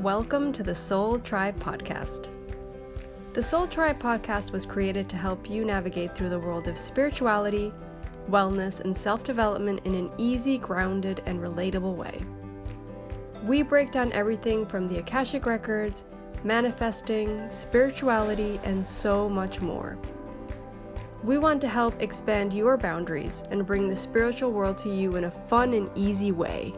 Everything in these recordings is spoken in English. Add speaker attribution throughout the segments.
Speaker 1: Welcome to the Soul Tribe Podcast. The Soul Tribe Podcast was created to help you navigate through the world of spirituality, wellness, and self-development in an easy, grounded, and relatable way. We break down everything from the Akashic Records, manifesting, spirituality, and so much more. We want to help expand your boundaries and bring the spiritual world to you in a fun and easy way.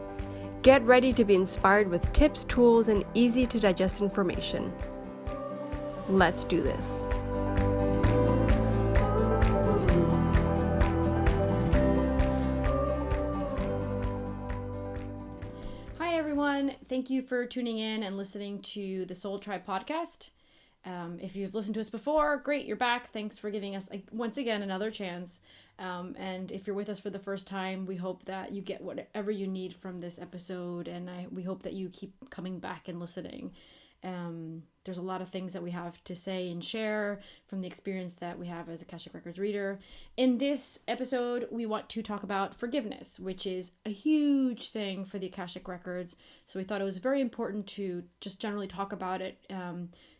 Speaker 1: Get ready to be inspired with tips, tools, and easy to digest information. Let's do this.
Speaker 2: Hi everyone, thank you for tuning in and listening to the Soul Tribe Podcast. If you've listened to us before, great, you're back. Thanks for giving us once again another chance. And if you're with us for the first time, we hope that you get whatever you need from this episode, and we hope that you keep coming back and listening. There's a lot of things that we have to say and share from the experience that we have as Akashic Records reader. In this episode, we want to talk about forgiveness, which is a huge thing for the Akashic Records. So we thought it was very important to just generally talk about it,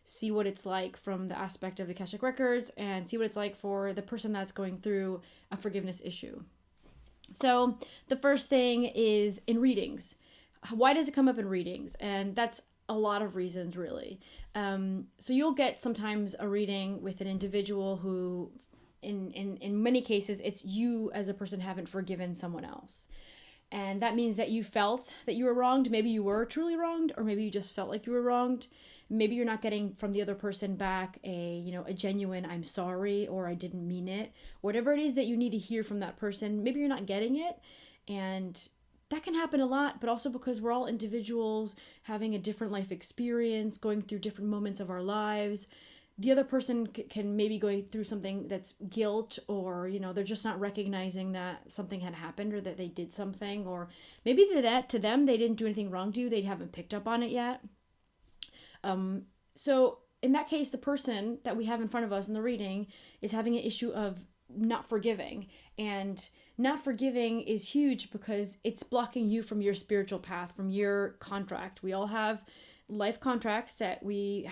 Speaker 2: see what it's like from the aspect of the Akashic Records, and see what it's like for the person that's going through a forgiveness issue. So the first thing is in readings. Why does it come up in readings? And that's a lot of reasons, really. So you'll get sometimes a reading with an individual who, in many cases, it's you as a person haven't forgiven someone else. And that means that you felt that you were wronged. Maybe you were truly wronged, or maybe you just felt like you were wronged. Maybe you're not getting from the other person back a genuine "I'm sorry" or "I didn't mean it." Whatever it is that you need to hear from that person, maybe you're not getting it. And that can happen a lot, but also because we're all individuals having a different life experience, going through different moments of our lives. The other person can maybe go through something that's guilt, or, they're just not recognizing that something had happened or that they did something, or maybe that to them, they didn't do anything wrong to you. They haven't picked up on it yet. So in that case, the person that we have in front of us in the reading is having an issue of not forgiving, and not forgiving is huge because it's blocking you from your spiritual path, from your contract. We all have life contracts that we've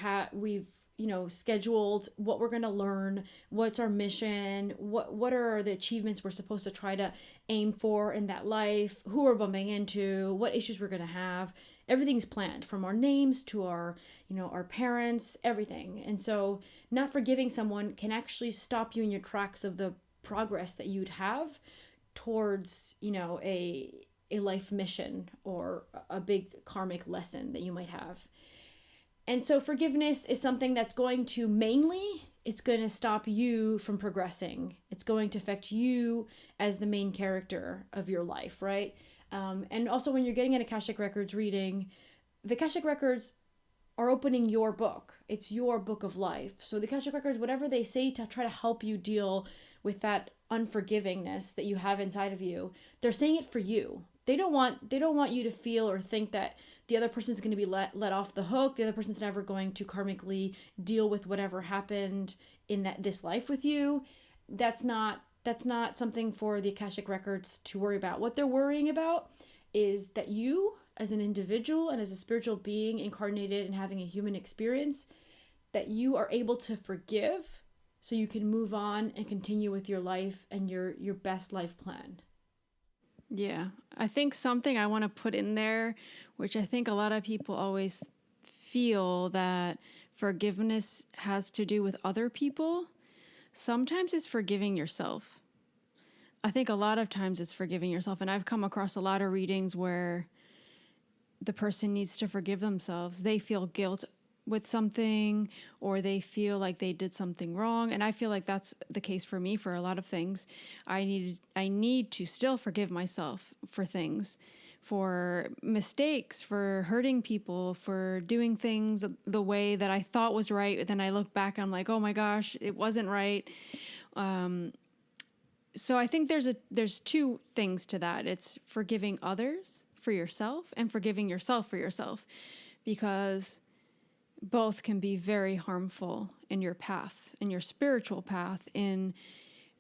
Speaker 2: scheduled, what we're going to learn, what's our mission, what are the achievements we're supposed to try to aim for in that life, who we're bumping into, what issues we're going to have. Everything's planned, from our names to our parents, everything. And so not forgiving someone can actually stop you in your tracks of the progress that you'd have towards, a life mission or a big karmic lesson that you might have. And so forgiveness is something that's going to it's going to stop you from progressing. It's going to affect you as the main character of your life, right? And also when you're getting an Akashic Records reading, the Akashic Records are opening your book. It's your book of life. So the Akashic Records, whatever they say to try to help you deal with that unforgivingness that you have inside of you, they're saying it for you. They don't want you to feel or think that the other person's going to be let off the hook. The other person's never going to karmically deal with whatever happened in this life with you. That's not something for the Akashic Records to worry about. What they're worrying about is that you, as an individual and as a spiritual being incarnated and having a human experience, that you are able to forgive so you can move on and continue with your life and your best life plan.
Speaker 3: Yeah, I think something I want to put in there, which I think a lot of people always feel that forgiveness has to do with other people. Sometimes it's forgiving yourself. I think a lot of times it's forgiving yourself. And I've come across a lot of readings where the person needs to forgive themselves. They feel guilt with something, or they feel like they did something wrong. And I feel like that's the case for me for a lot of things. I need to still forgive myself for things, for mistakes, for hurting people, for doing things the way that I thought was right. But then I look back and I'm like, oh my gosh, it wasn't right. So I think there's two things to that. It's forgiving others for yourself and forgiving yourself for yourself, because both can be very harmful in your path, in your spiritual path, in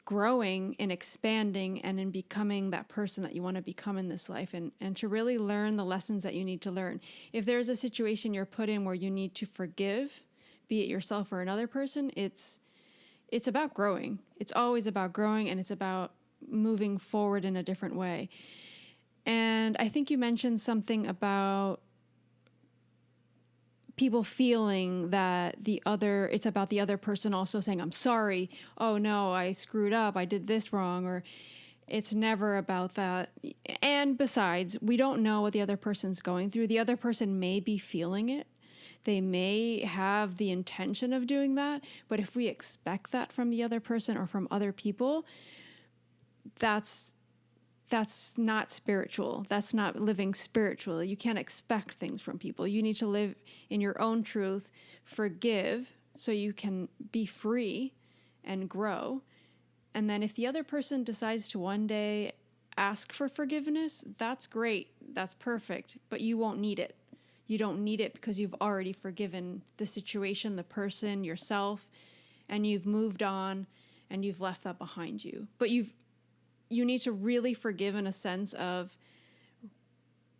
Speaker 3: growing and expanding and in becoming that person that you want to become in this life, and to really learn the lessons that you need to learn. If there's a situation you're put in where you need to forgive, be it yourself or another person, it's about growing. It's always about growing, and it's about moving forward in a different way. And I think you mentioned something about people feeling that it's about the other person also saying, I'm sorry. Oh no, I screwed up. I did this wrong. Or it's never about that. And besides, we don't know what the other person's going through. The other person may be feeling it. They may have the intention of doing that. But if we expect that from the other person or from other people, that's not spiritual. That's not living spiritually. You can't expect things from people. You need to live in your own truth, forgive so you can be free and grow. And then if the other person decides to one day ask for forgiveness, that's great. That's perfect. But you won't need it. You don't need it because you've already forgiven the situation, the person, yourself, and you've moved on and you've left that behind you. But you need to really forgive in a sense of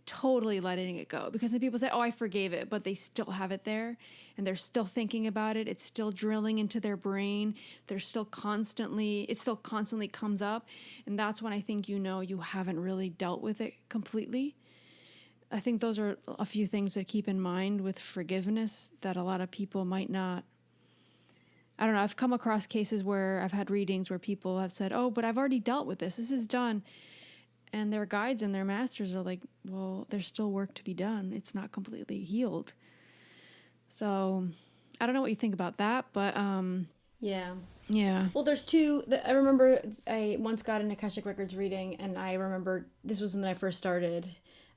Speaker 3: totally letting it go. Because then people say, oh, I forgave it, but they still have it there and they're still thinking about it. It's still drilling into their brain. It still constantly comes up. And that's when I think you haven't really dealt with it completely. I think those are a few things to keep in mind with forgiveness that a lot of people might not. I don't know. I've come across cases where I've had readings where people have said, oh, but I've already dealt with this. This is done. And their guides and their masters are like, well, there's still work to be done. It's not completely healed. So I don't know what you think about that, but
Speaker 2: Yeah.
Speaker 3: Yeah.
Speaker 2: Well, there's two. I remember I once got an Akashic Records reading, and I remember this was when I first started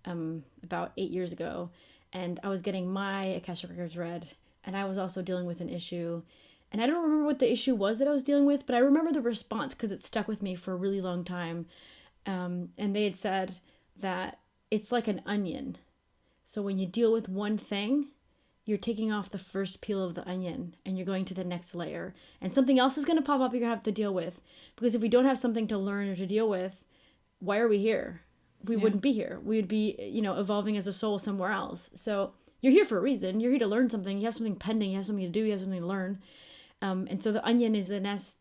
Speaker 2: about 8 years ago, and I was getting my Akashic Records read, and I was also dealing with an issue. And I don't remember what the issue was that I was dealing with, but I remember the response because it stuck with me for a really long time. And they had said that it's like an onion. So when you deal with one thing, you're taking off the first peel of the onion and you're going to the next layer. And something else is going to pop up you're going to have to deal with. Because if we don't have something to learn or to deal with, why are we here? We wouldn't be here. We would be, evolving as a soul somewhere else. So you're here for a reason. You're here to learn something. You have something pending. You have something to do. You have something to learn. And so the onion is the next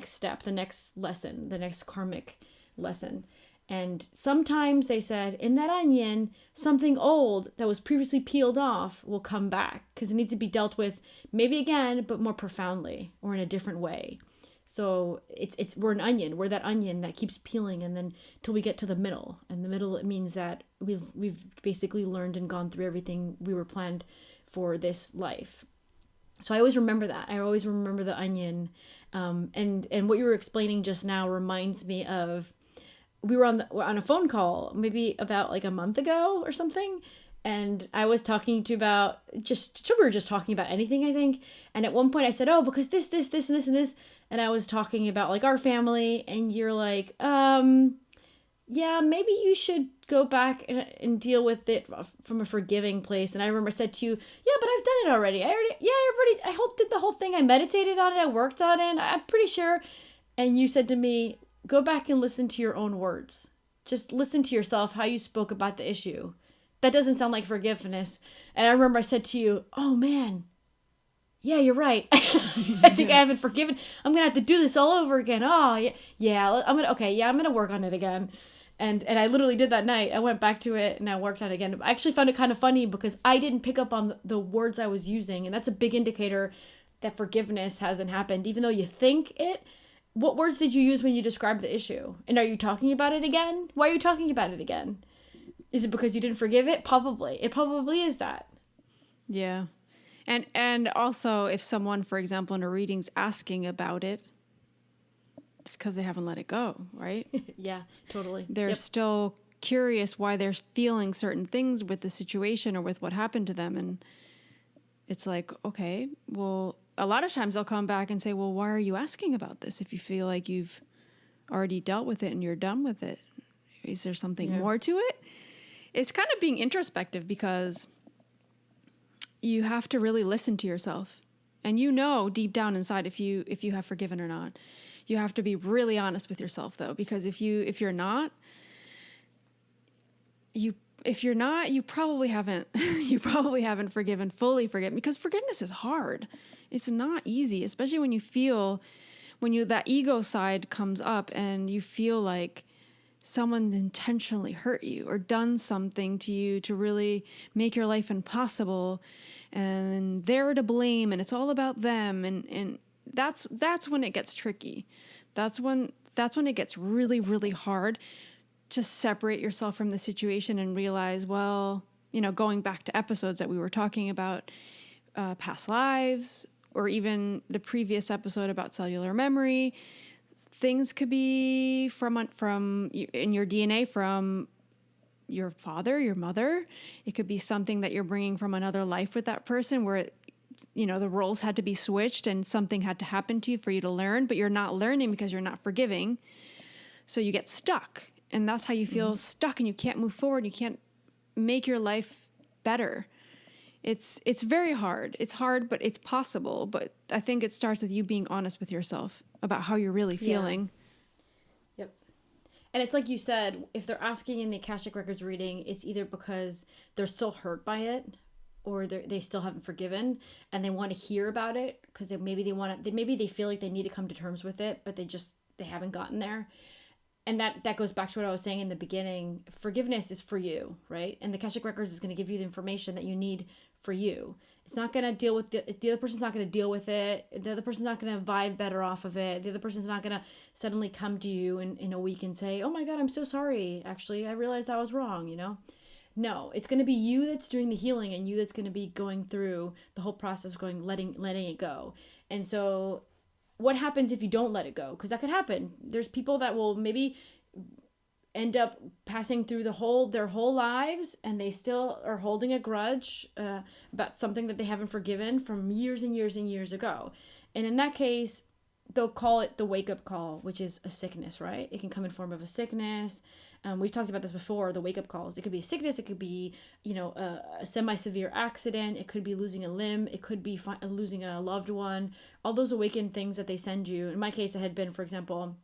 Speaker 2: step, the next lesson, the next karmic lesson. And sometimes they said in that onion, something old that was previously peeled off will come back because it needs to be dealt with maybe again, but more profoundly or in a different way. So we're an onion. We're that onion that keeps peeling, and then till we get to the middle. And the middle, it means that we've basically learned and gone through everything we were planned for this life. So I always remember that. I always remember the onion. And what you were explaining just now reminds me of, we were on a phone call maybe about like a month ago or something. And I was talking to you about we were just talking about anything, I think. And at one point I said, oh, because this, and this, and this. And I was talking about like our family. And you're like, yeah, maybe you should go back and deal with it from a forgiving place. And I remember I said to you, yeah, but I've done it already. I did the whole thing. I meditated on it. I worked on it. I'm pretty sure. And you said to me, go back and listen to your own words. Just listen to yourself, how you spoke about the issue. That doesn't sound like forgiveness. And I remember I said to you, oh man, yeah, you're right. I think I haven't forgiven. I'm going to have to do this all over again. Oh yeah. I'm going to work on it again. And I literally did that night. I went back to it and I worked on it again. I actually found it kind of funny because I didn't pick up on the words I was using. And that's a big indicator that forgiveness hasn't happened. Even though you think it, what words did you use when you described the issue? And are you talking about it again? Why are you talking about it again? Is it because you didn't forgive it? Probably. It probably is that.
Speaker 3: Yeah. And also if someone, for example, in a reading's asking about it, it's because they haven't let it go, right?
Speaker 2: Yeah, totally.
Speaker 3: They're still curious why they're feeling certain things with the situation or with what happened to them. And it's like, okay, well, a lot of times they'll come back and say, well, why are you asking about this if you feel like you've already dealt with it and you're done with it? Is there something more to it? It's kind of being introspective because you have to really listen to yourself. And deep down inside if you have forgiven or not. You have to be really honest with yourself though, because if you're not, you probably haven't fully forgiven, because forgiveness is hard. It's not easy, especially when that ego side comes up and you feel like someone intentionally hurt you or done something to you to really make your life impossible, and they're to blame and it's all about them, and that's when it gets tricky. That's when it gets really, really hard to separate yourself from the situation and realize, well, going back to episodes that we were talking about, past lives, or even the previous episode about cellular memory, things could be from in your DNA from your father, your mother. It could be something that you're bringing from another life with that person where, the roles had to be switched and something had to happen to you for you to learn, but you're not learning because you're not forgiving. So you get stuck, and that's how you feel stuck, and you can't move forward. You can't make your life better. It's very hard. It's hard, but it's possible. But I think it starts with you being honest with yourself about how you're really feeling.
Speaker 2: Yep. And it's like you said, if they're asking in the Akashic Records reading, it's either because they're still hurt by it, or they still haven't forgiven, and they want to hear about it because maybe they feel like they need to come to terms with it, but they haven't gotten there. And that goes back to what I was saying in the beginning. Forgiveness is for you, right? And the Akashic Records is going to give you the information that you need for you. It's not going to deal with the other person's not going to deal with it. The other person's not going to vibe better off of it. The other person's not going to suddenly come to you in a week and say, oh my God, I'm so sorry. Actually, I realized I was wrong, No, it's going to be you that's doing the healing, and you that's going to be going through the whole process of letting it go. And so what happens if you don't let it go? Because that could happen. There's people that will maybe end up passing through their whole lives, and they still are holding a grudge about something that they haven't forgiven from years and years and years ago. And in that case, they'll call it the wake-up call, which is a sickness, right? It can come in form of a sickness. We've talked about this before, the wake-up calls. It could be a sickness. It could be, a semi-severe accident. It could be losing a limb. It could be losing a loved one. All those awakened things that they send you. In my case, it had been, for example,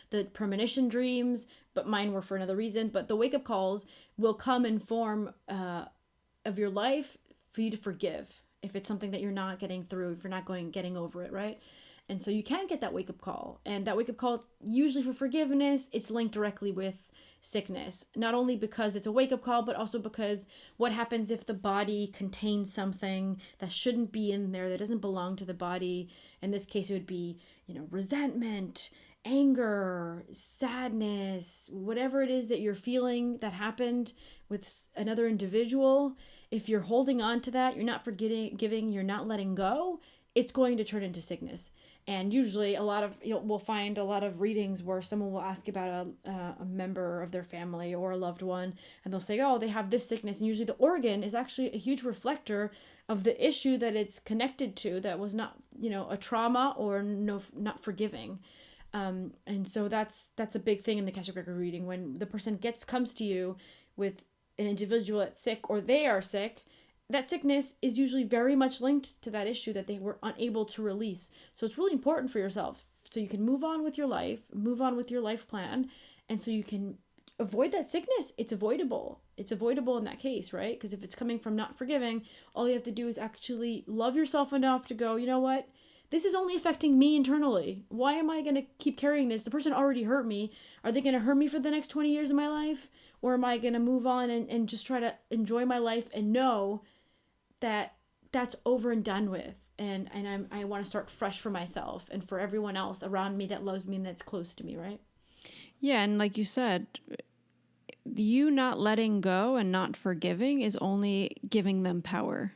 Speaker 2: the premonition dreams, but mine were for another reason. But the wake-up calls will come in form of your life for you to forgive if it's something that you're not getting through, if you're not getting over it, right? And so you can get that wake-up call. And that wake-up call, usually for forgiveness, it's linked directly with sickness. Not only because it's a wake-up call, but also because what happens if the body contains something that shouldn't be in there, that doesn't belong to the body. In this case, it would be, resentment, anger, sadness, whatever it is that you're feeling that happened with another individual. If you're holding on to that, you're not forgiving, you're not letting go, it's going to turn into sickness. And usually we'll find a lot of readings where someone will ask about a member of their family or a loved one, and they'll say, oh, they have this sickness. And usually the organ is actually a huge reflector of the issue that it's connected to, that was not, a trauma or not forgiving. And so that's a big thing in the Akashic Record reading. When the person comes to you with an individual that's sick, or they are sick, that sickness is usually very much linked to that issue that they were unable to release. So it's really important for yourself, so you can move on with your life, move on with your life plan, and so you can avoid that sickness. It's avoidable. It's avoidable in that case, right? Because if it's coming from not forgiving, all you have to do is actually love yourself enough to go, you know what? This is only affecting me internally. Why am I going to keep carrying this? The person already hurt me. Are they going to hurt me for the next 20 years of my life? Or am I going to move on and just try to enjoy my life and know that that's over and done with, and I want to start fresh for myself and for everyone else around me that loves me and that's close to me, right?
Speaker 3: Yeah, and like you said, you not letting go and not forgiving is only giving them power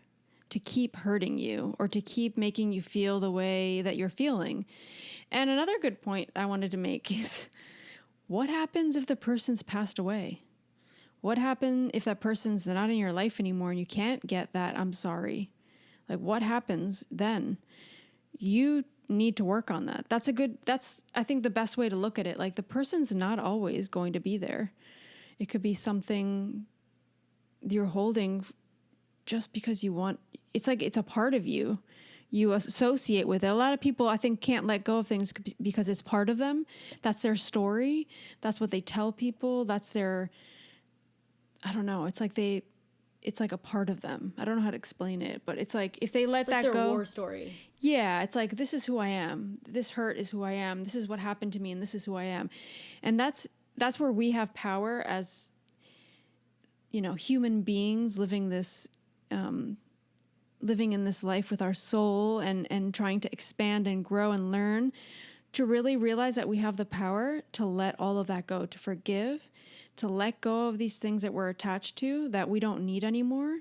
Speaker 3: to keep hurting you or to keep making you feel the way that you're feeling. And another good point I wanted to make is, what happens if the person's passed away? What happens if that person's not in your life anymore and you can't get that I'm sorry? Like, what happens then? You need to work on that. That's I think the best way to look at it. Like, the person's not always going to be there. It could be something you're holding just because you want. It's like it's a part of you. you associate with it. A lot of people, I think, can't let go of things because it's part of them. That's their story. That's what they tell people. That's their, I don't know. It's like a part of them. I don't know how to explain it, but it's like if they let
Speaker 2: It's like
Speaker 3: that
Speaker 2: their
Speaker 3: go.
Speaker 2: war story.
Speaker 3: Yeah, it's like, this is who I am. This hurt is who I am. This is what happened to me, and this is who I am. And that's where we have power as, human beings living in this life with our soul and trying to expand and grow and learn, to really realize that we have the power to let all of that go, to forgive, to let go of these things that we're attached to that we don't need anymore,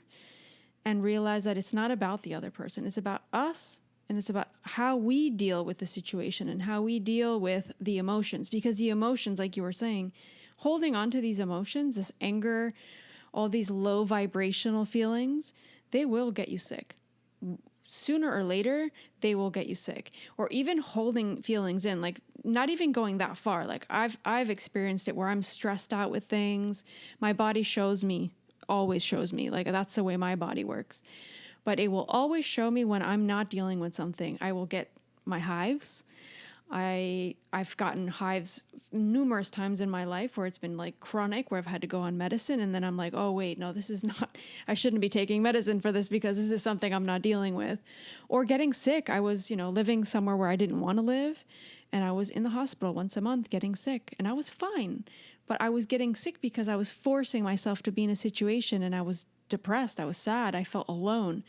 Speaker 3: and realize that it's not about the other person. It's about us, and it's about how we deal with the situation and how we deal with the emotions. Because the emotions, like you were saying, holding on to these emotions, this anger, all these low vibrational feelings, they will get you sick. Sooner or later, they will get you sick. Or even holding feelings in, like not even going that far. Like I've experienced it where I'm stressed out with things. My body always shows me, like that's the way my body works. But it will always show me when I'm not dealing with something. I will get my hives. I've gotten hives numerous times in my life where it's been like chronic, where I've had to go on medicine, and then I'm like, oh wait, no, this is not, I shouldn't be taking medicine for this because this is something I'm not dealing with. Or getting sick. I was, living somewhere where I didn't want to live, and I was in the hospital once a month getting sick, and I was fine. But I was getting sick because I was forcing myself to be in a situation, and I was depressed. I was sad. I felt alone.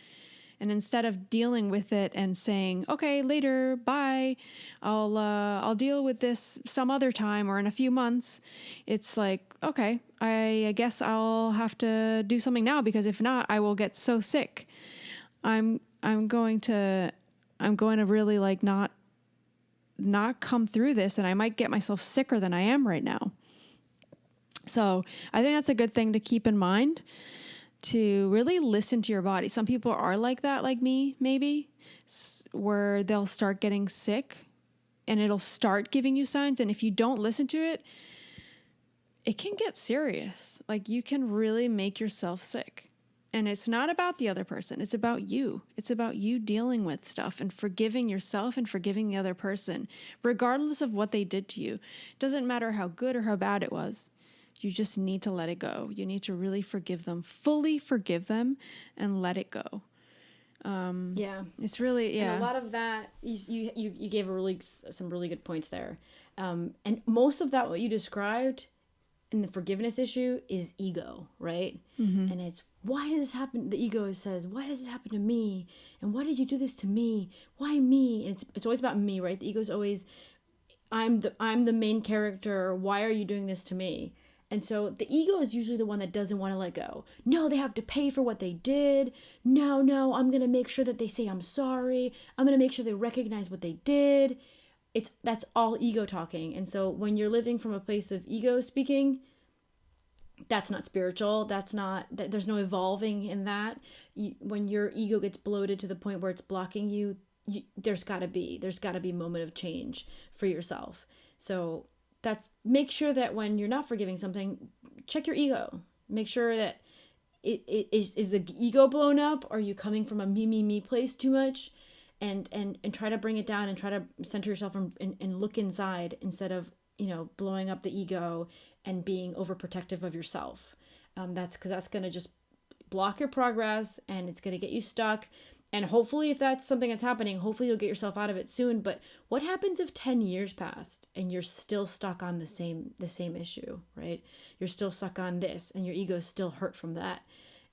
Speaker 3: And instead of dealing with it and saying, okay, later, bye, I'll deal with this some other time or in a few months, it's like, okay, I guess I'll have to do something now, because if not, I will get so sick. I'm going to really like not come through this, and I might get myself sicker than I am right now. So I think that's a good thing to keep in mind, to really listen to your body. Some people are like that, like me, maybe, where they'll start getting sick and it'll start giving you signs. And if you don't listen to it, it can get serious. Like you can really make yourself sick. And it's not about the other person. It's about you. It's about you dealing with stuff and forgiving yourself and forgiving the other person, regardless of what they did to you. It doesn't matter how good or how bad it was. You just need to let it go. You need to really forgive them, fully forgive them, and let it go. It's really,
Speaker 2: And a lot of that, you gave some really good points there. And most of that, what you described in the forgiveness issue, is ego, right? Mm-hmm. And it's, why did this happen? The ego says, why does this happen to me? And why did you do this to me? Why me? And it's always about me, right? The ego's always, I'm the main character. Why are you doing this to me? And so the ego is usually the one that doesn't want to let go. No, they have to pay for what they did. No, I'm going to make sure that they say I'm sorry. I'm going to make sure they recognize what they did. That's all ego talking. And so when you're living from a place of ego speaking, that's not spiritual. There's no evolving in that. When your ego gets bloated to the point where it's blocking you, there's got to be a moment of change for yourself. So make sure that when you're not forgiving something, check your ego. Make sure that it is the ego blown up? Are you coming from a me place too much? And try to bring it down and try to center yourself and look inside instead of, blowing up the ego and being overprotective of yourself. That's going to just block your progress, and it's going to get you stuck. And hopefully, if that's something that's happening, hopefully you'll get yourself out of it soon. But what happens if 10 years passed and you're still stuck on the same issue, right? You're still stuck on this, and your ego's still hurt from that.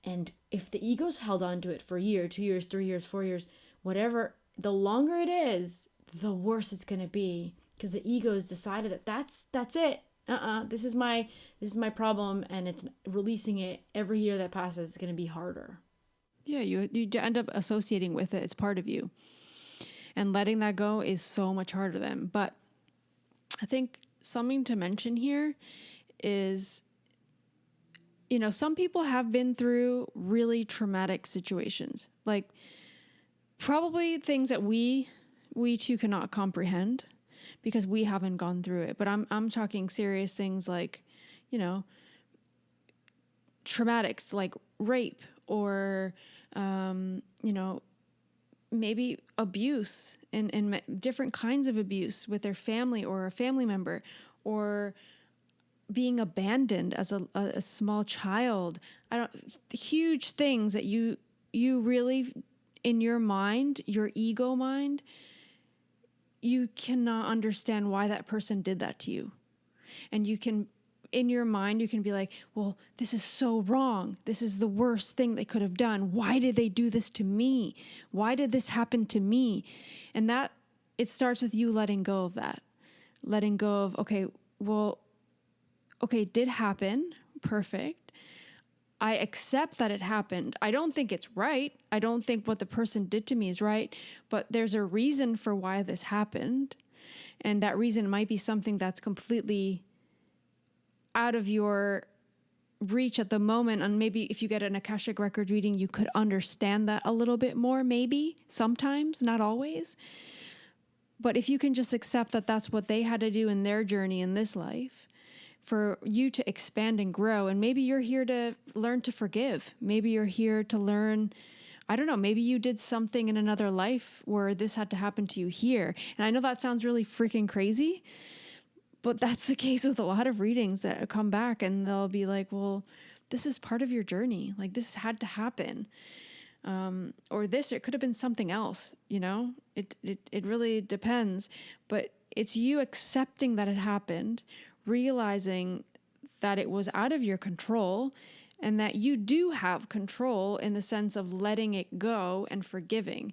Speaker 2: And if the ego's held on to it for a year, 2 years, 3 years, 4 years, whatever, the longer it is, the worse it's going to be, because the ego's decided that that's it. This is my problem, and it's releasing it every year that passes. It's going to be harder.
Speaker 3: Yeah, you end up associating with it. It's part of you. And letting that go is so much harder then. But I think something to mention here is, some people have been through really traumatic situations. Like probably things that we too cannot comprehend because we haven't gone through it. But I'm talking serious things like, traumatics like rape or, maybe abuse and different kinds of abuse with their family or a family member, or being abandoned as a small child. Huge things that you really, in your mind, your ego mind, you cannot understand why that person did that to you. And you can, in your mind, you can be like, well, this is so wrong. This is the worst thing they could have done. Why did they do this to me? Why did this happen to me? And that, it starts with you letting go of that. Letting go of, okay, it did happen. Perfect. I accept that it happened. I don't think it's right. I don't think what the person did to me is right, but there's a reason for why this happened. And that reason might be something that's completely out of your reach at the moment. And maybe if you get an Akashic Record reading, you could understand that a little bit more, maybe, sometimes, not always. But if you can just accept that that's what they had to do in their journey in this life, for you to expand and grow. And maybe you're here to learn to forgive. Maybe you're here to learn, I don't know, maybe you did something in another life where this had to happen to you here. And I know that sounds really freaking crazy, but that's the case with a lot of readings that come back and they'll be like, well, this is part of your journey. Like, this had to happen. Or this, it could have been something else, you know? It really depends. But it's you accepting that it happened, realizing that it was out of your control and that you do have control in the sense of letting it go and forgiving.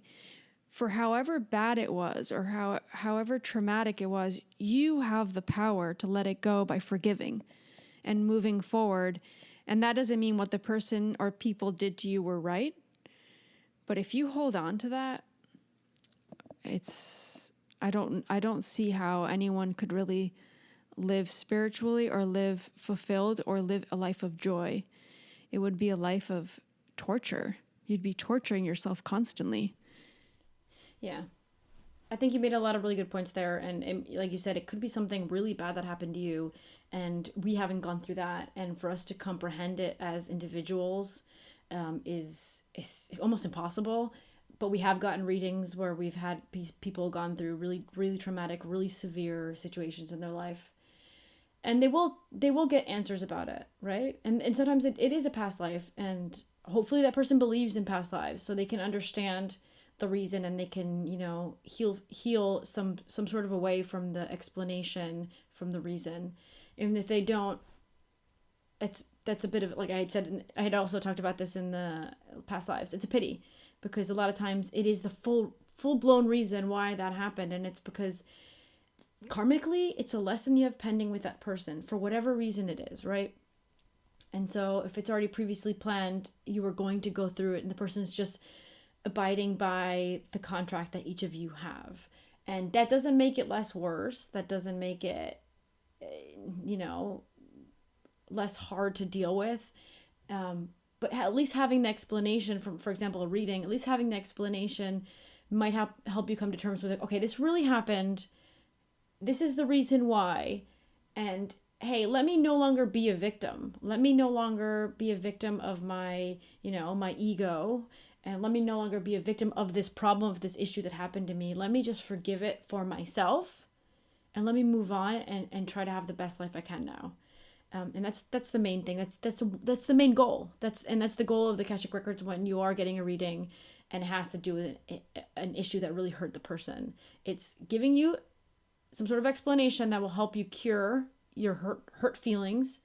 Speaker 3: For however bad it was or however traumatic it was, you have the power to let it go by forgiving and moving forward. And that doesn't mean what the person or people did to you were right. But if you hold on to that, I don't see how anyone could really live spiritually or live fulfilled or live a life of joy. It would be a life of torture. You'd be torturing yourself constantly.
Speaker 2: Yeah. I think you made a lot of really good points there. And like you said, it could be something really bad that happened to you and we haven't gone through that. And for us to comprehend it as individuals is almost impossible. But we have gotten readings where we've had people gone through really, really traumatic, really severe situations in their life. And they will get answers about it, right? And sometimes it is a past life, and hopefully that person believes in past lives so they can understand the reason and they can, heal some sort of away from the explanation, from the reason. And if they don't, that's a bit of, like I had said, I had also talked about this in the past lives. It's a pity because a lot of times it is the full-blown reason why that happened, and it's because karmically, it's a lesson you have pending with that person for whatever reason it is, right? And so if it's already previously planned, you are going to go through it and the person's just abiding by the contract that each of you have. And that doesn't make it less worse. That doesn't make it, less hard to deal with. But at least having the explanation from, for example, a reading, at least having the explanation might help you come to terms with it. Okay, this really happened. This is the reason why. And hey, let me no longer be a victim. Let me no longer be a victim of my, my ego. And let me no longer be a victim of this problem, of this issue that happened to me. Let me just forgive it for myself. And let me move on and try to have the best life I can now. And that's the main thing. That's the main goal. That's the goal of the Akashic Records when you are getting a reading and it has to do with an issue that really hurt the person. It's giving you some sort of explanation that will help you cure your hurt feelings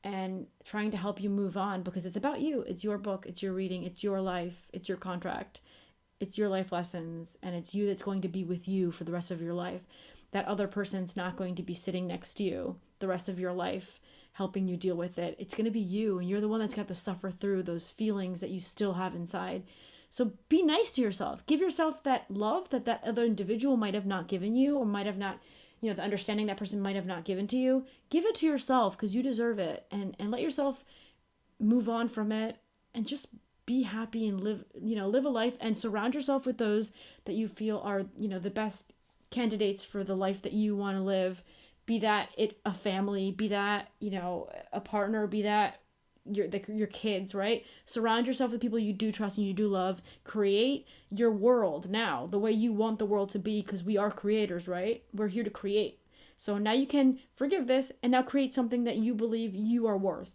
Speaker 2: and trying to help you move on, because it's about you. It's your book, it's your reading, it's your life, it's your contract, it's your life lessons, and it's you that's going to be with you for the rest of your life. That other person's not going to be sitting next to you the rest of your life helping you deal with it. It's going to be you, and you're the one that's got to suffer through those feelings that you still have inside. So be nice to yourself. Give yourself that love that other individual might have not given you, or might have not, the understanding that person might have not given to you. Give it to yourself because you deserve it, and let yourself move on from it and just be happy and live a life, and surround yourself with those that you feel are, the best candidates for the life that you want to live. Be that a family, be that, a partner, be that, your kids, right? Surround yourself with people you do trust and you do love. Create your world now the way you want the world to be, because we are creators, right? We're here to create. So now you can forgive this and now create something that you believe you are worth.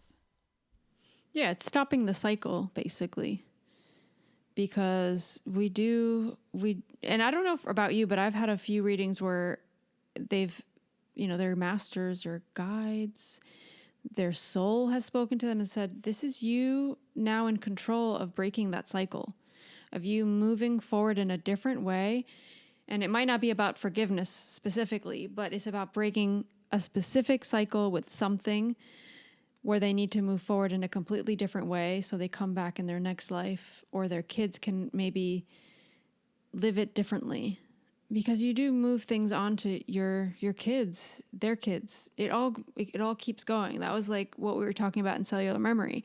Speaker 3: Yeah, it's stopping the cycle, basically. Because and I don't know about you, but I've had a few readings where they've, their masters or guides, their soul has spoken to them and said, this is you now in control of breaking that cycle, of you moving forward in a different way. And it might not be about forgiveness specifically, but it's about breaking a specific cycle with something where they need to move forward in a completely different way so they come back in their next life, or their kids can maybe live it differently. Because you do move things on to your kids, their kids. It all keeps going. That was like what we were talking about in cellular memory.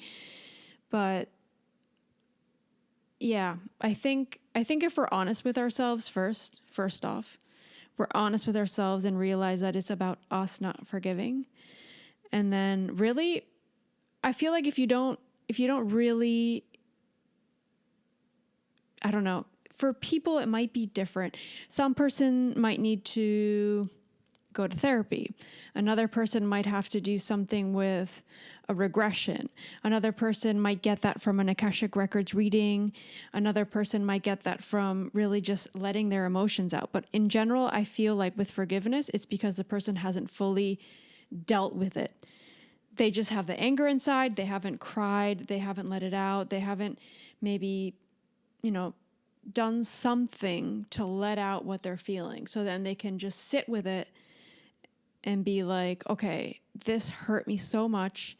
Speaker 3: But yeah, I think if we're honest with ourselves first off, we're honest with ourselves and realize that it's about us not forgiving. And then really, I feel like if you don't really, I don't know, for people, it might be different. Some person might need to go to therapy. Another person might have to do something with a regression. Another person might get that from an Akashic Records reading. Another person might get that from really just letting their emotions out. But in general, I feel like with forgiveness, it's because the person hasn't fully dealt with it. They just have the anger inside. They haven't cried. They haven't let it out. They haven't maybe, done something to let out what they're feeling. So then they can just sit with it and be like, okay, this hurt me so much.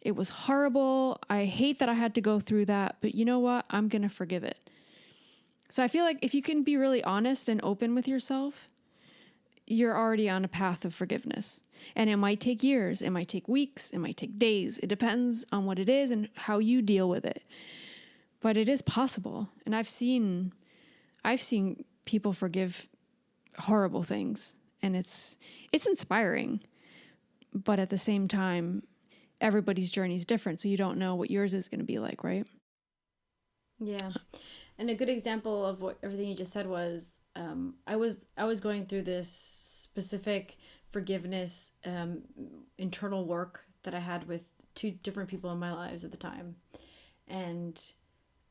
Speaker 3: It was horrible. I hate that I had to go through that, but you know what? I'm going to forgive it. So I feel like if you can be really honest and open with yourself, you're already on a path of forgiveness. And it might take years. It might take weeks. It might take days. It depends on what it is and how you deal with it. But it is possible. And I've seen people forgive horrible things, and it's inspiring. But at the same time, everybody's journey is different, so you don't know what yours is going to be like, right?
Speaker 2: Yeah. And a good example of what everything you just said was, I was going through this specific forgiveness internal work that I had with two different people in my lives at the time. And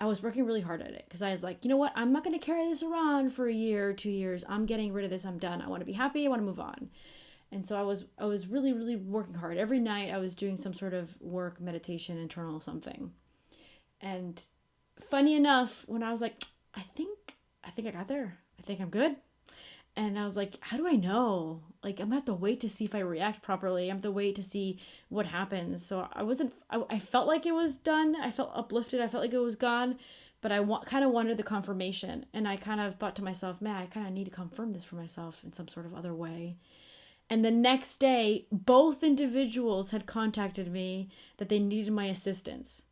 Speaker 2: I was working really hard at it because I was like, you know what? I'm not going to carry this around for a year or 2 years. I'm getting rid of this. I'm done. I want to be happy. I want to move on. And so I was really, really working hard. Every night I was doing some sort of work, meditation, internal something. And funny enough, when I was like, I think I got there. I think I'm good. And I was like, how do I know? Like, I'm going to have to wait to see if I react properly. I'm going to wait to see what happens. So I felt like it was done. I felt uplifted. I felt like it was gone. But I kind of wanted the confirmation. And I kind of thought to myself, man, I kind of need to confirm this for myself in some sort of other way. And the next day, both individuals had contacted me that they needed my assistance.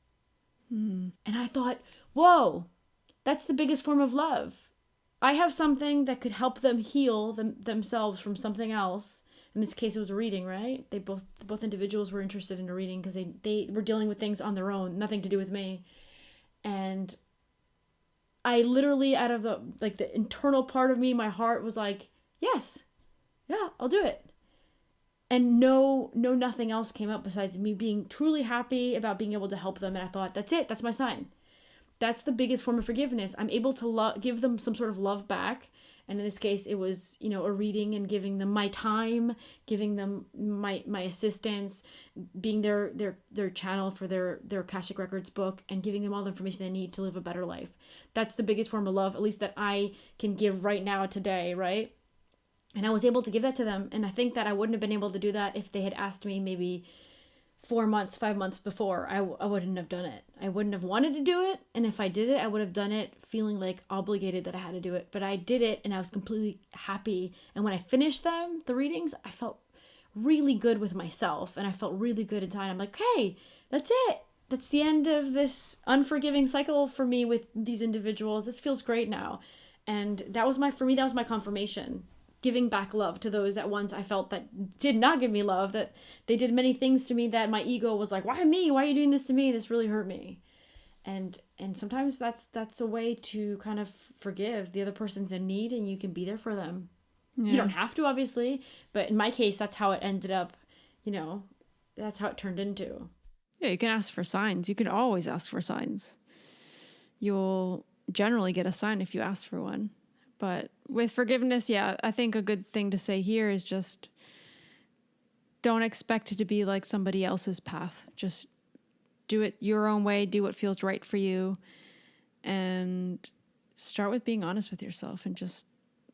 Speaker 2: And I thought, whoa, that's the biggest form of love. I have something that could help them heal themselves from something else. In this case, it was a reading, right? Both individuals were interested in a reading because they were dealing with things on their own, nothing to do with me. And I literally, out of the internal part of me, my heart was like, yes, yeah, I'll do it. And nothing else came up besides me being truly happy about being able to help them. And I thought, that's it. That's my sign. That's the biggest form of forgiveness. I'm able to give them some sort of love back. And in this case, it was, a reading and giving them my time, giving them my assistance, being their channel for their Akashic Records book, and giving them all the information they need to live a better life. That's the biggest form of love, at least that I can give right now today, right? And I was able to give that to them. And I think that I wouldn't have been able to do that if they had asked me maybe 4 months, 5 months before. I wouldn't have done it. I wouldn't have wanted to do it. And if I did it, I would have done it feeling like obligated that I had to do it. But I did it and I was completely happy. And when I finished the readings, I felt really good with myself. And I felt really good inside. I'm like, hey, that's it. That's the end of this unforgiving cycle for me with these individuals. This feels great now. And that was my confirmation giving back love to those that once I felt that did not give me love, that they did many things to me that my ego was like, why me? Why are you doing this to me? This really hurt me. And sometimes that's a way to kind of forgive. The other person's in need and you can be there for them. You don't have to, obviously, but in my case, that's how it ended up, that's how it turned into.
Speaker 3: Yeah, you can ask for signs. You can always ask for signs. You'll generally get a sign if you ask for one. But with forgiveness, yeah, I think a good thing to say here is just don't expect it to be like somebody else's path. Just do it your own way, do what feels right for you, and start with being honest with yourself and just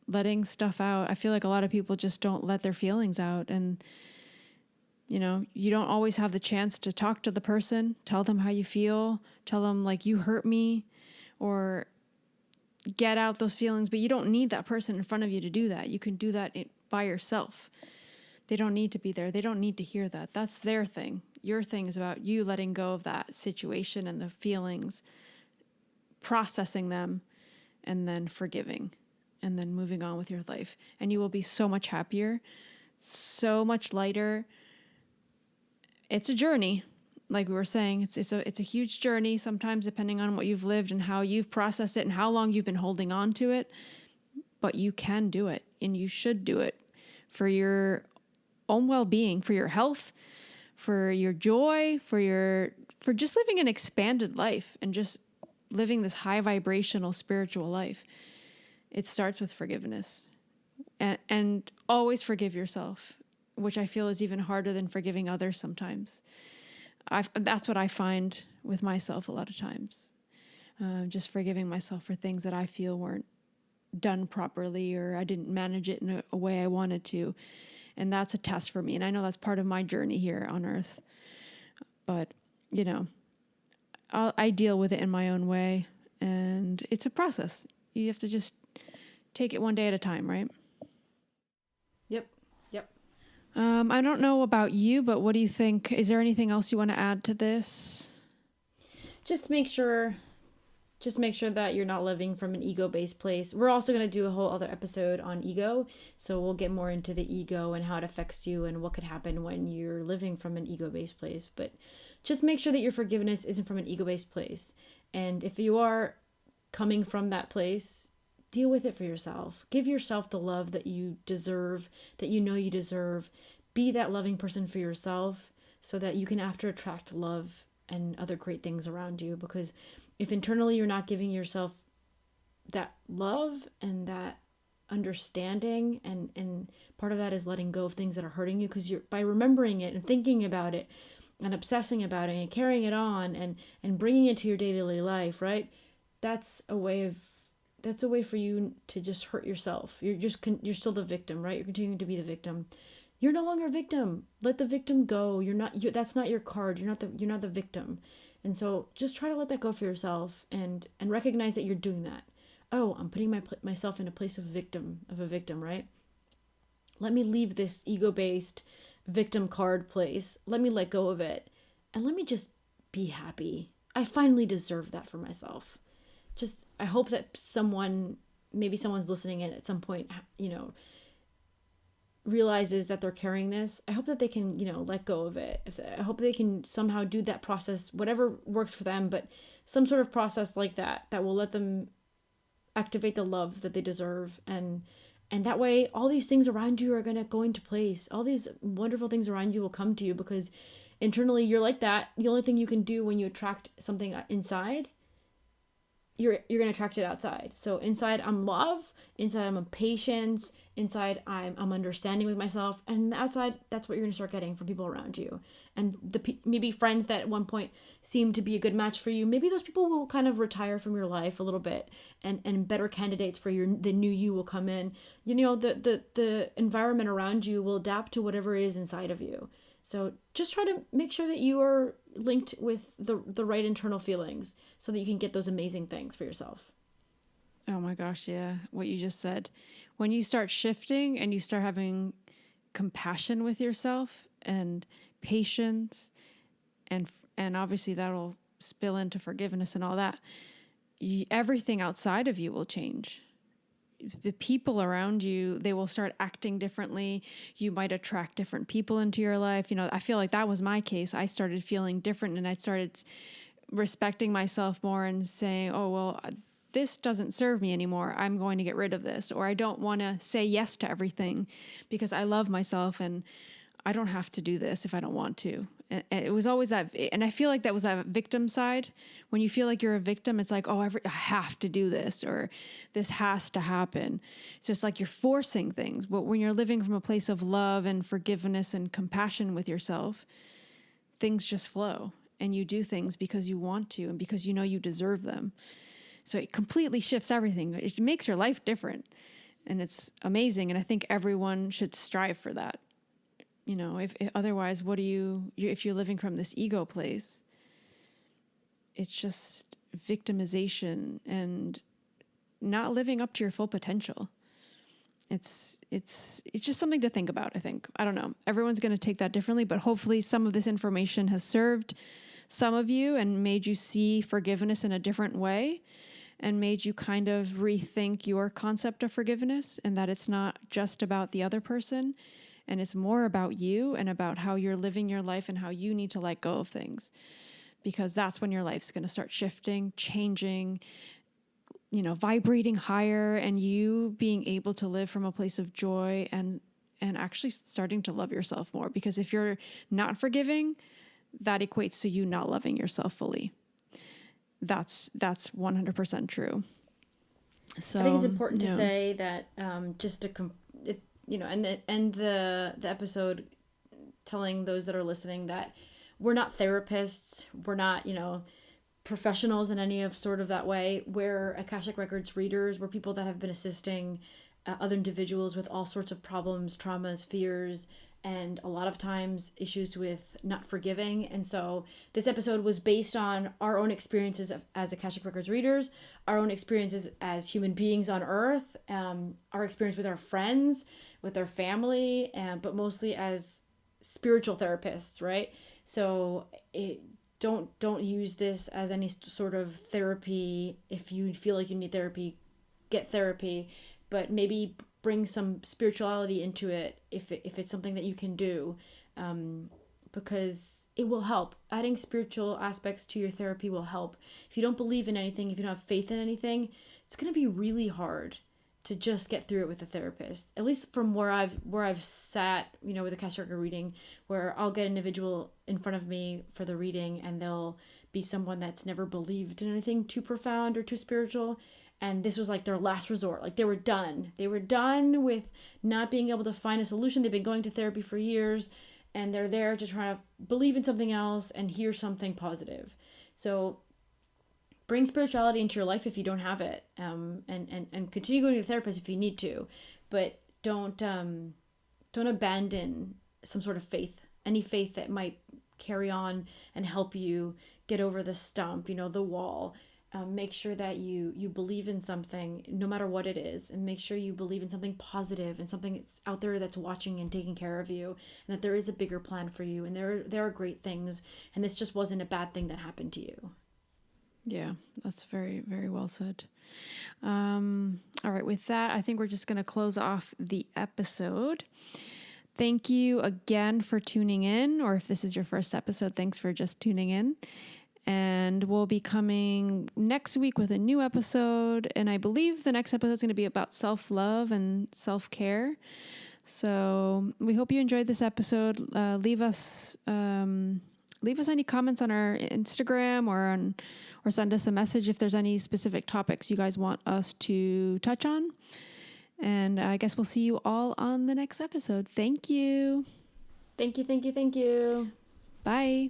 Speaker 3: letting stuff out. I feel like a lot of people just don't let their feelings out, and you don't always have the chance to talk to the person, tell them how you feel, tell them like you hurt me, or get out those feelings, but you don't need that person in front of you to do that. You can do that by yourself. They don't need to be there. They don't need to hear that. That's their thing. Your thing is about you letting go of that situation and the feelings, processing them, and then forgiving, and then moving on with your life. And you will be so much happier, so much lighter. It's a journey. Like we were saying, it's a huge journey, sometimes depending on what you've lived and how you've processed it and how long you've been holding on to it. But you can do it, and you should do it for your own well-being, for your health, for your joy, for just living an expanded life and just living this high vibrational spiritual life. It starts with forgiveness, and always forgive yourself, which I feel is even harder than forgiving others sometimes. That's what I find with myself a lot of times. Just forgiving myself for things that I feel weren't done properly, or I didn't manage it in a way I wanted to. And that's a test for me. And I know that's part of my journey here on earth. But, I deal with it in my own way. And it's a process. You have to just take it one day at a time, right?
Speaker 2: Yep.
Speaker 3: I don't know about you, but what do you think? Is there anything else you want to add to this?
Speaker 2: Just make sure that you're not living from an ego-based place. We're also going to do a whole other episode on ego, so we'll get more into the ego and how it affects you and what could happen when you're living from an ego-based place. But just make sure that your forgiveness isn't from an ego-based place. And if you are coming from that place, deal with it for yourself. Give yourself the love that you deserve, that you know you deserve. Be that loving person for yourself so that you can after attract love and other great things around you. Because if internally you're not giving yourself that love and that understanding, and part of that is letting go of things that are hurting you, because you're by remembering it and thinking about it and obsessing about it and carrying it on and bringing it to your daily life, right? That's a way for you to just hurt yourself. You're still the victim, right? You're continuing to be the victim. You're no longer a victim. Let the victim go. That's not your card. You're not the victim. And so just try to let that go for yourself and recognize that you're doing that. Oh, I'm putting myself in a place of a victim, right? Let me leave this ego-based victim card place. Let me let go of it. And let me just be happy. I finally deserve that for myself. I hope that maybe someone's listening and at some point, realizes that they're carrying this. I hope that they can, let go of it. I hope they can somehow do that process, whatever works for them, but some sort of process like that will let them activate the love that they deserve. And that way, all these things around you are going to go into place. All these wonderful things around you will come to you because internally you're like that. The only thing you can do when you attract something inside, you're going to attract it outside. So inside I'm love, inside I'm patience, inside I'm understanding with myself, and outside that's what you're going to start getting from people around you. And maybe friends that at one point seemed to be a good match for you, maybe those people will kind of retire from your life a little bit, and better candidates for the new you will come in. The environment around you will adapt to whatever is inside of you. So just try to make sure that you are linked with the right internal feelings so that you can get those amazing things for yourself.
Speaker 3: Oh my gosh, yeah. What you just said. When you start shifting and you start having compassion with yourself and patience, and obviously that'll spill into forgiveness and all that, everything outside of you will change. the people around you, they will start acting differently. You might attract different people into your life. I feel like that was my case. I started feeling different, and I started respecting myself more and saying, oh, well, this doesn't serve me anymore. I'm going to get rid of this. Or I don't want to say yes to everything because I love myself and I don't have to do this if I don't want to. And it was always that. And I feel like that was that victim side. When you feel like you're a victim, it's like, oh, I have to do this, or this has to happen. So it's like you're forcing things. But when you're living from a place of love and forgiveness and compassion with yourself, things just flow, and you do things because you want to and because you deserve them. So it completely shifts everything. It makes your life different, and it's amazing. And I think everyone should strive for that. If otherwise, if you're living from this ego place, it's just victimization and not living up to your full potential. It's just something to think about, I think. I don't know. Everyone's going to take that differently, but hopefully some of this information has served some of you and made you see forgiveness in a different way, and made you kind of rethink your concept of forgiveness, and that it's not just about the other person, and it's more about you and about how you're living your life and how you need to let go of things, because that's when your life's going to start shifting, changing, vibrating higher, and you being able to live from a place of joy and actually starting to love yourself more. Because if you're not forgiving, that equates to you not loving yourself fully. That's 100% true. So
Speaker 2: I think it's important to say that just to end the episode telling those that are listening that we're not therapists, we're not professionals in any of sort of that way. We're Akashic Records readers. We're people that have been assisting other individuals with all sorts of problems, traumas, fears, and a lot of times issues with not forgiving. And so this episode was based on our own experiences as Akashic Records readers, our own experiences as human beings on Earth, our experience with our friends, with our family, but mostly as spiritual therapists, right? So don't use this as any sort of therapy. If you feel like you need therapy, get therapy, but maybe bring some spirituality into it if it's something that you can do, because it will help. Adding spiritual aspects to your therapy will help. If you don't believe in anything, if you don't have faith in anything, it's going to be really hard to just get through it with a therapist. At least from where I've sat, with Akashic Record reading, where I'll get an individual in front of me for the reading, and they'll be someone that's never believed in anything too profound or too spiritual. And this was like their last resort. Like they were done. They were done with not being able to find a solution. They've been going to therapy for years, and they're there to try to believe in something else and hear something positive. So bring spirituality into your life if you don't have it, and continue going to the therapist if you need to, but don't abandon some sort of faith, any faith that might carry on and help you get over the stump, the wall. Make sure that you believe in something, no matter what it is, and make sure you believe in something positive and something that's out there that's watching and taking care of you, and that there is a bigger plan for you, and there are great things, and this just wasn't a bad thing that happened to you.
Speaker 3: Yeah, that's very, very well said. All right, with that, I think we're just going to close off the episode. Thank you again for tuning in, or if this is your first episode, thanks for just tuning in. And we'll be coming next week with a new episode. And I believe the next episode is going to be about self-love and self-care. So we hope you enjoyed this episode. Leave us any comments on our Instagram or send us a message if there's any specific topics you guys want us to touch on. And I guess we'll see you all on the next episode. Thank you.
Speaker 2: Thank you, thank you, thank you.
Speaker 3: Bye.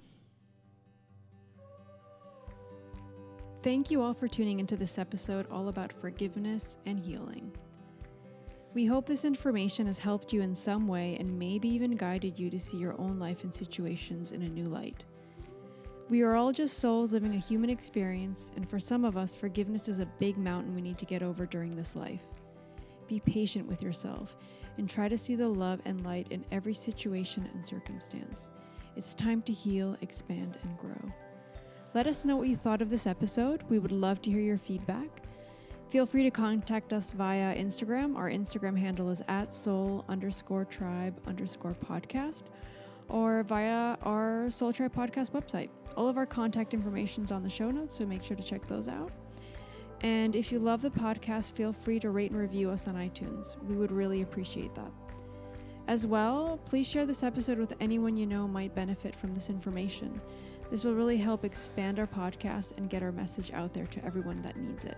Speaker 3: Thank you all for tuning into this episode all about forgiveness and healing. We hope this information has helped you in some way and maybe even guided you to see your own life and situations in a new light. We are all just souls living a human experience, and for some of us, forgiveness is a big mountain we need to get over during this life. Be patient with yourself and try to see the love and light in every situation and circumstance. It's time to heal, expand, and grow. Let us know what you thought of this episode. We would love to hear your feedback. Feel free to contact us via Instagram. Our Instagram handle is @soul_tribe_podcast, or via our Soul Tribe Podcast website. All of our contact information is on the show notes, so make sure to check those out. And if you love the podcast, feel free to rate and review us on iTunes. We would really appreciate that. As well, please share this episode with anyone you know might benefit from this information. This will really help expand our podcast and get our message out there to everyone that needs it.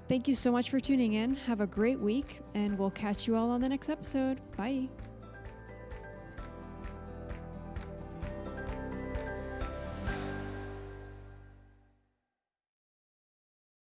Speaker 3: Thank you so much for tuning in. Have a great week, and we'll catch you all on the next episode. Bye.